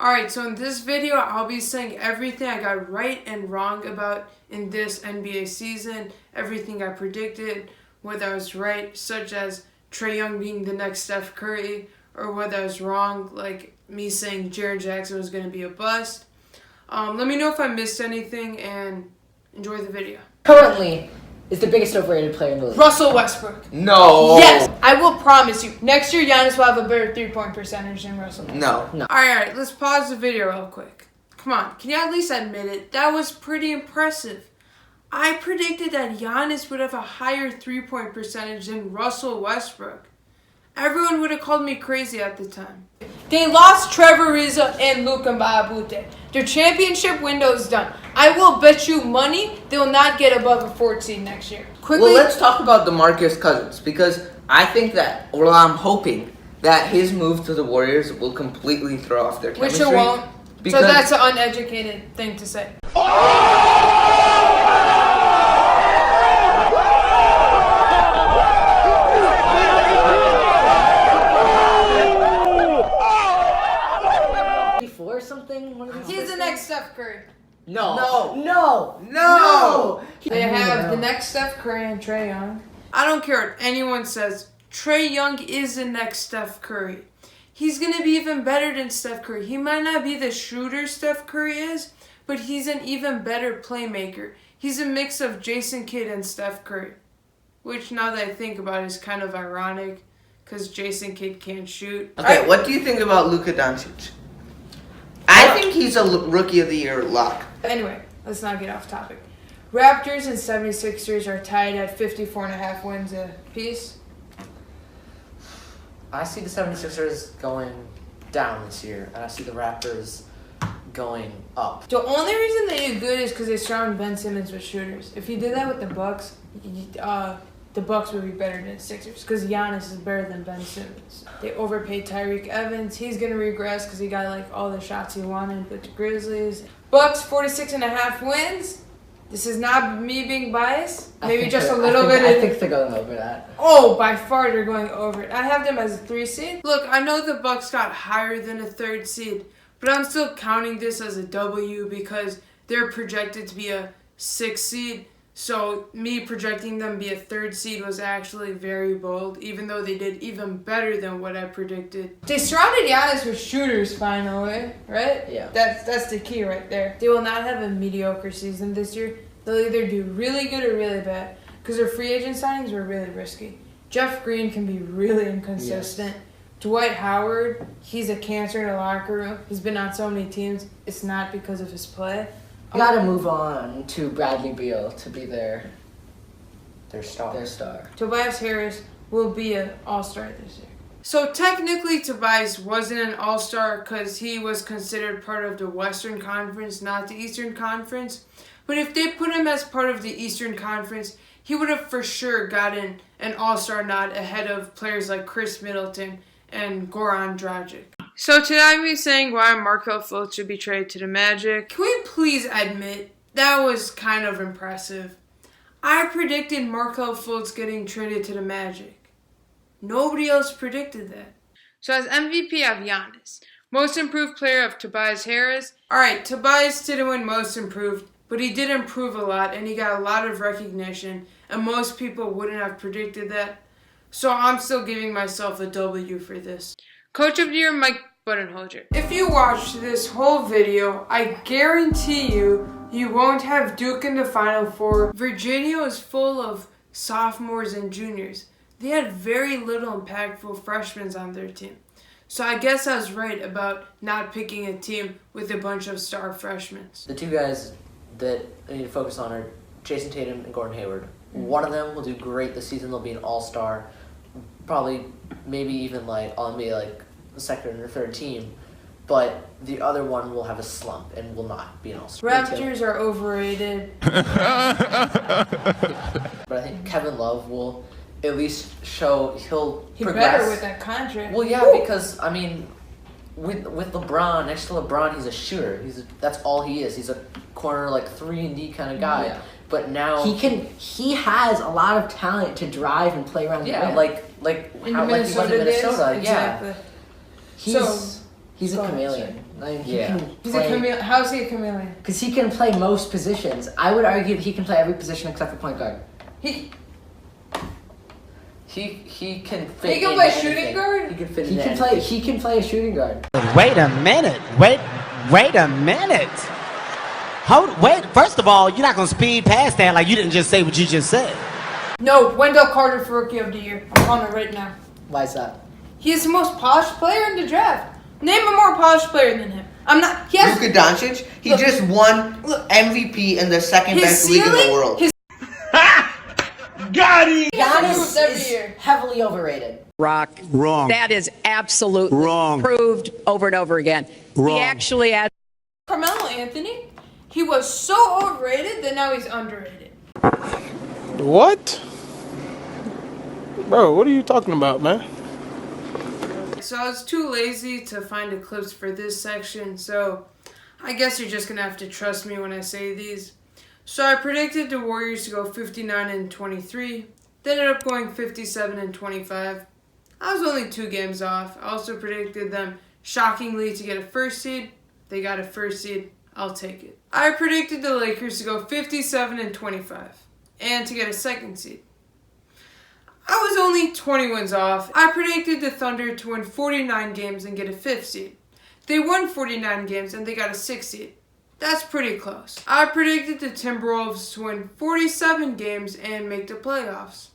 Alright, so in this video, I'll be saying everything I got right and wrong about in this NBA season, everything I predicted, whether I was right, such as Trae Young being the next Steph Curry, or whether I was wrong, like me saying Jaren Jackson was going to be a bust. Let me know if I missed anything, and enjoy the video. Currently is the biggest overrated player in the league. Russell Westbrook. No. Yes, I will promise you. Next year, Giannis will have a better three-point percentage than Russell Westbrook. No. Alright, let's pause the video real quick. Come on, can you at least admit it? That was pretty impressive. I predicted that Giannis would have a higher three-point percentage than Russell Westbrook. Everyone would have called me crazy at the time. They lost Trevor Ariza and Luka Mbahute. Their championship window is done. I will bet you money they will not get above a 4th seed next year. Well, let's talk about DeMarcus Cousins, because I think that, well, I'm hoping that his move to the Warriors will completely throw off their chemistry. Which it won't. So that's an uneducated thing to say. Or something? He's the next Steph Curry. No. They have the next Steph Curry and Trae Young. I don't care what anyone says. Trae Young is the next Steph Curry. He's going to be even better than Steph Curry. He might not be the shooter Steph Curry is, but he's an even better playmaker. He's a mix of Jason Kidd and Steph Curry, which now that I think about it is kind of ironic because Jason Kidd can't shoot. Okay, what do you think about Luka Doncic? I think he's a Rookie of the Year lock. Anyway, let's not get off topic. Raptors and 76ers are tied at 54.5 wins apiece. I see the 76ers going down this year, and I see the Raptors going up. The only reason they do good is because they surround Ben Simmons with shooters. If you did that with the Bucks, the Bucks would be better than the Sixers because Giannis is better than Ben Simmons. They overpaid Tyreke Evans. He's going to regress because he got all the shots he wanted with the Grizzlies. Bucks 46.5 wins. This is not me being biased. Maybe just a little bit. I think they're going over that. Oh, by far they're going over it. I have them as a 3 seed. Look, I know the Bucks got higher than a 3rd seed, but I'm still counting this as a W because they're projected to be a 6 seed. So me projecting them be a 3rd seed was actually very bold, even though they did even better than what I predicted. They surrounded Giannis with shooters finally, right? Yeah. That's the key right there. They will not have a mediocre season this year. They'll either do really good or really bad because their free agent signings were really risky. Jeff Green can be really inconsistent. Yes. Dwight Howard, he's a cancer in the locker room. He's been on so many teams. It's not because of his play. You gotta move on to Bradley Beal to be their star. Tobias Harris will be an all-star this year. So technically Tobias wasn't an all-star because he was considered part of the Western Conference, not the Eastern Conference. But if they put him as part of the Eastern Conference, he would have for sure gotten an all-star nod ahead of players like Chris Middleton and Goran Dragic. So today I'm going to be saying why Markelle Fultz should be traded to the Magic. Can we please admit that was kind of impressive? I predicted Markelle Fultz getting traded to the Magic. Nobody else predicted that. So as MVP of Giannis, Most Improved Player of Tobias Harris. Alright, Tobias didn't win Most Improved, but he did improve a lot and he got a lot of recognition, and most people wouldn't have predicted that. So I'm still giving myself a W for this. Coach of the Year, Mike Budenholzer. If you watched this whole video, I guarantee you won't have Duke in the Final Four. Virginia is full of sophomores and juniors. They had very little impactful freshmen on their team. So I guess I was right about not picking a team with a bunch of star freshmen. The two guys that I need to focus on are Jason Tatum and Gordon Hayward. One of them will do great this season. They'll be an all-star. Probably, maybe even on the second or third team, but the other one will have a slump and will not be an all-star. Raptors are overrated. But I think Kevin Love will at least show he progress. Better with that contract. Well, yeah, because I mean, with LeBron, next to LeBron, he's a shooter. That's all he is. He's a corner 3-and-D kind of guy. Yeah. But now he has a lot of talent to drive and play around the rim. Like he was in Minnesota. Exactly. Yeah. He's a Go ahead, chameleon. I mean, Yeah. He's a chameleon. How's he a chameleon? Because he can play most positions. I would argue that he can play every position except for point guard. He can fit. he can in play anything. shooting guard. He can fit. He in can anything. play. He can play a shooting guard. Wait a minute. Wait a minute. Wait. First of all, you're not gonna speed past that like you didn't just say what you just said. No, Wendell Carter for Rookie of the Year. I'm on it right now. Why is that? He is the most polished player in the draft. Name a more polished player than him. I'm not. He has Luka Doncic, he Look, just won look. MVP in the second his best league in the ceiling. world. His Got him. Giannis Giannis every is year. heavily overrated. Rock. Wrong. That is absolutely Wrong. proved over and over again. Wrong. He actually had Carmelo Anthony. He was so overrated that now he's underrated. What? Bro, what are you talking about, man? So I was too lazy to find the clips for this section, so I guess you're just gonna have to trust me when I say these. So I predicted the Warriors to go 59-23. They ended up going 57-25. I was only 2 games off. I also predicted them shockingly to get a first seed. They got a first seed. I'll take it. I predicted the Lakers to go 57-25 and to get a second seed. I was only 20 wins off. I predicted the Thunder to win 49 games and get a 5th seed. They won 49 games and they got a 6th seed. That's pretty close. I predicted the Timberwolves to win 47 games and make the playoffs.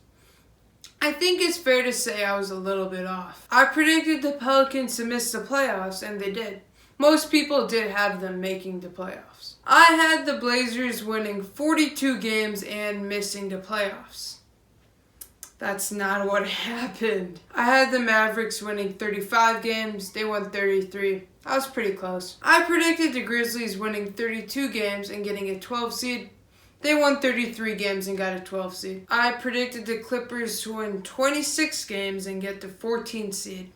I think it's fair to say I was a little bit off. I predicted the Pelicans to miss the playoffs and they did. Most people did have them making the playoffs. I had the Blazers winning 42 games and missing the playoffs. That's not what happened. I had the Mavericks winning 35 games. They won 33. I was pretty close. I predicted the Grizzlies winning 32 games and getting a 12 seed. They won 33 games and got a 12 seed. I predicted the Clippers to win 26 games and get the 14 seed.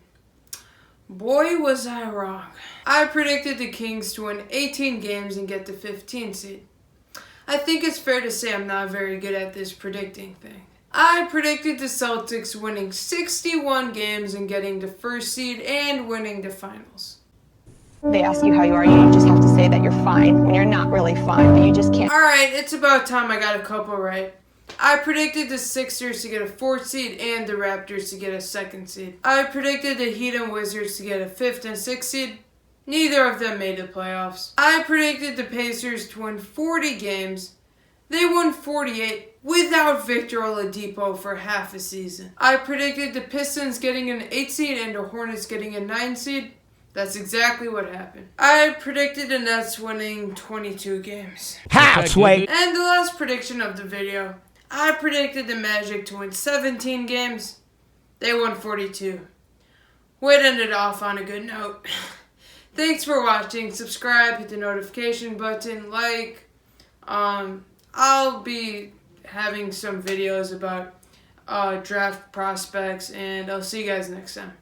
Boy, was I wrong. I predicted the Kings to win 18 games and get the 15 seed. I think it's fair to say I'm not very good at this predicting thing. I predicted the Celtics winning 61 games and getting the first seed and winning the finals. They ask you how you are, you just have to say that you're fine when you're not really fine, but you just can't. Alright, it's about time I got a couple right. I predicted the Sixers to get a 4th seed and the Raptors to get a 2nd seed. I predicted the Heat and Wizards to get a 5th and 6th seed. Neither of them made the playoffs. I predicted the Pacers to win 40 games. They won 48 without Victor Oladipo for half a season. I predicted the Pistons getting an 8 seed and the Hornets getting a 9 seed. That's exactly what happened. I predicted the Nets winning 22 games. How, Sway? And the last prediction of the video, I predicted the Magic to win 17 games. They won 42. Way to end it off on a good note. Thanks for watching. Subscribe, hit the notification button, like. I'll be having some videos about draft prospects, and I'll see you guys next time.